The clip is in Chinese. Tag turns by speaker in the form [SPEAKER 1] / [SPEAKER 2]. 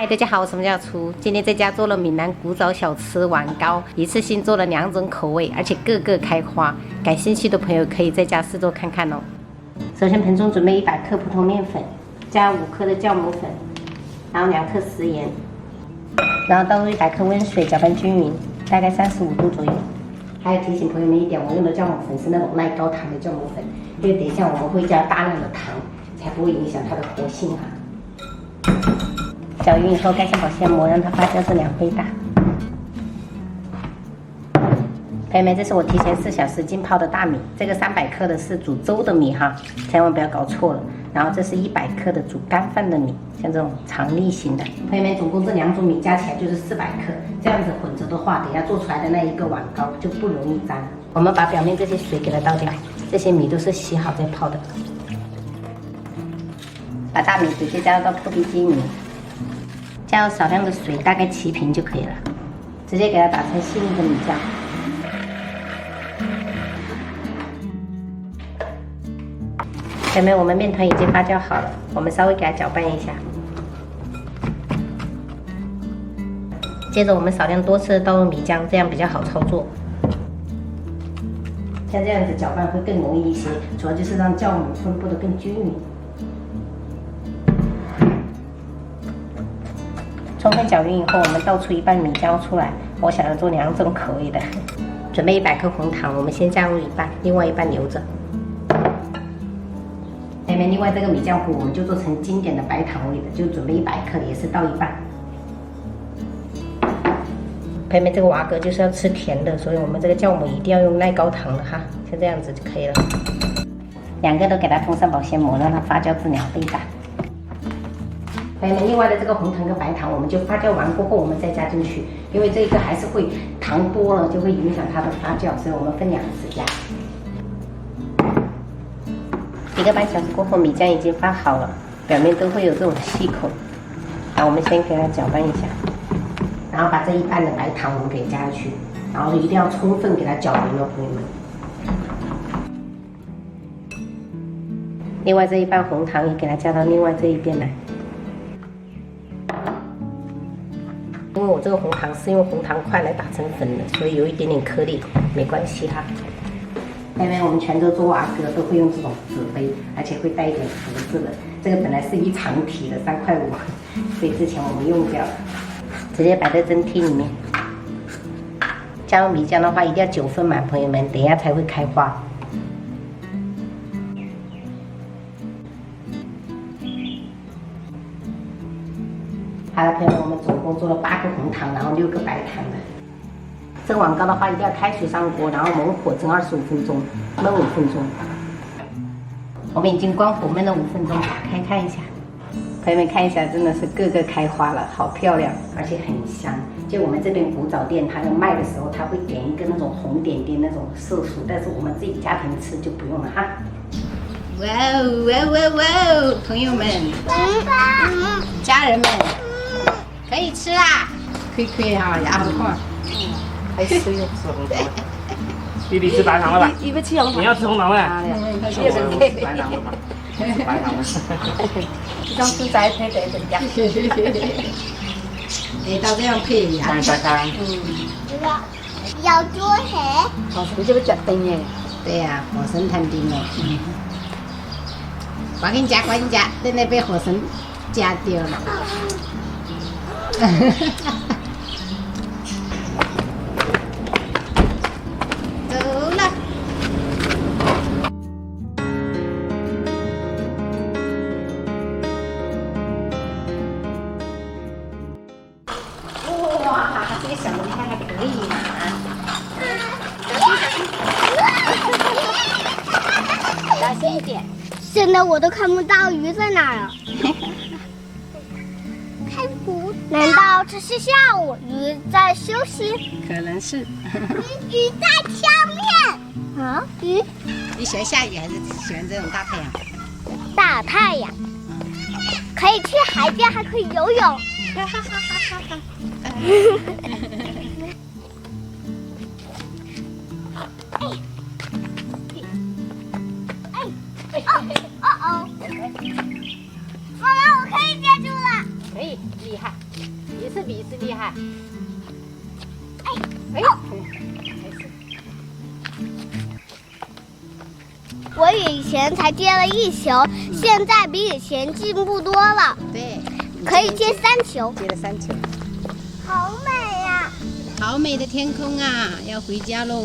[SPEAKER 1] 嗨，大家好，我是叫厨。今天在家做了闽南古早小吃碗糕，一次性做了2种口味，而且个个开花。感兴趣的朋友可以在家试做看看哦。首先盆中准备100克普通面粉，加5克的酵母粉，然后2克食盐，然后倒入100克温水，搅拌均匀，大概35度左右。还要提醒朋友们一点，我用的酵母粉是那种耐高糖的酵母粉，因为等一下我们会加大量的糖，才不会影响它的活性哈。搅匀以后盖上保鲜膜，让它发酵至2倍大。朋友们，这是我提前4小时浸泡的大米，这个300克的是煮粥的米哈，千万不要搞错了。然后这是100克的煮干饭的米，像这种长粒型的。朋友们，总共这2种米加起来就是400克，这样子混着的话，等下做出来的那一个碗糕就不容易粘。我们把表面这些水给它倒掉，这些米都是洗好再泡的。把大米直接加入到破壁机里面。加入少量的水，大概齐平就可以了。直接给它打成细腻的米浆。前面我们面团已经发酵好了，我们稍微给它搅拌一下。接着我们少量多次的倒入米浆，这样比较好操作。像这样子搅拌会更容易一些，主要就是让酵母分布的更均匀。充分搅匀以后，我们倒出1半米浆出来。我想要做2种口味的。准备100克红糖，我们先加入1半，另外1半留着。妹妹，另外这个米浆糊我们就做成经典的白糖味的，就准备100克，也是倒1半。妹妹，这个娃哥就是要吃甜的，所以我们这个酵母一定要用耐高糖的哈，像这样子就可以了。2个都给它封上保鲜膜，让它发酵至2倍大。朋友们，另外的这个红糖跟白糖，我们就发酵完过后我们再加进去，因为这个还是会糖多了就会影响它的发酵，所以我们分2次加。1个半小时过后，米浆已经发好了，表面都会有这种细口。那我们先给它搅拌一下，然后把这1半的白糖我们给加下去，然后一定要充分给它搅匀哦，朋友们。另外这1半红糖也给它加到另外这一边来。因为我这个红糖是用红糖块来打成粉的，所以有一点点颗粒，没关系哈。妹妹，我们泉州做瓦哥都会用这种纸杯，而且会带一点福字的。这个本来是一长体的3块5，所以之前我们用掉了，直接摆在蒸屉里面。加入米浆的话，一定要9分满，朋友们，等一下才会开花。好了，朋友们，我们总共做了8个红糖，然后6个白糖的。蒸碗糕的话，一定要开水上锅，然后猛火蒸25分钟，焖5分钟。我们已经关火焖了5分钟，打开看一下。朋友们看一下，真的是个个开花了，好漂亮，而且很香。就我们这边古早店，它要卖的时候，它会点一个那种红点点那种色素，但是我们自己家庭吃就不用了哈。哇哦哇哇哇哦，朋友们，家人们。可以吃啦，可以哈，牙很快，还吃又吃红糖。
[SPEAKER 2] 弟弟吃白糖了吧？
[SPEAKER 3] 你不吃红糖？
[SPEAKER 2] 你要吃红糖吗？
[SPEAKER 3] 吃
[SPEAKER 2] 白糖了吗？白糖了。
[SPEAKER 3] 这种食材配对人家。
[SPEAKER 1] 味道这样配呀。
[SPEAKER 2] 看看看。
[SPEAKER 4] 要做黑。
[SPEAKER 3] 哦，你这个绝对的。
[SPEAKER 1] 对呀，火神摊丁哦。赶紧夹，赶紧夹，等下被火神夹掉了。走了。哇，这个小龙虾还可以嘛！小心一点。
[SPEAKER 4] 现在我都看不到鱼在哪儿了。难道这是下午鱼在休息？
[SPEAKER 1] 可能是。
[SPEAKER 4] 鱼在上面啊？鱼？
[SPEAKER 1] 你喜欢下雨还是喜欢这种大太阳？
[SPEAKER 4] 大太阳。可以去海边，还可以游泳。哦，妈妈，我可以接住了。
[SPEAKER 3] 可以，厉害，也是比是厉害。哎，没事。
[SPEAKER 4] 我以前才接了1球，现在比以前进步多了，
[SPEAKER 3] 对，
[SPEAKER 4] 可以接3球。
[SPEAKER 3] 接了3球。
[SPEAKER 4] 好美呀！
[SPEAKER 3] 好美的天空啊，要回家喽。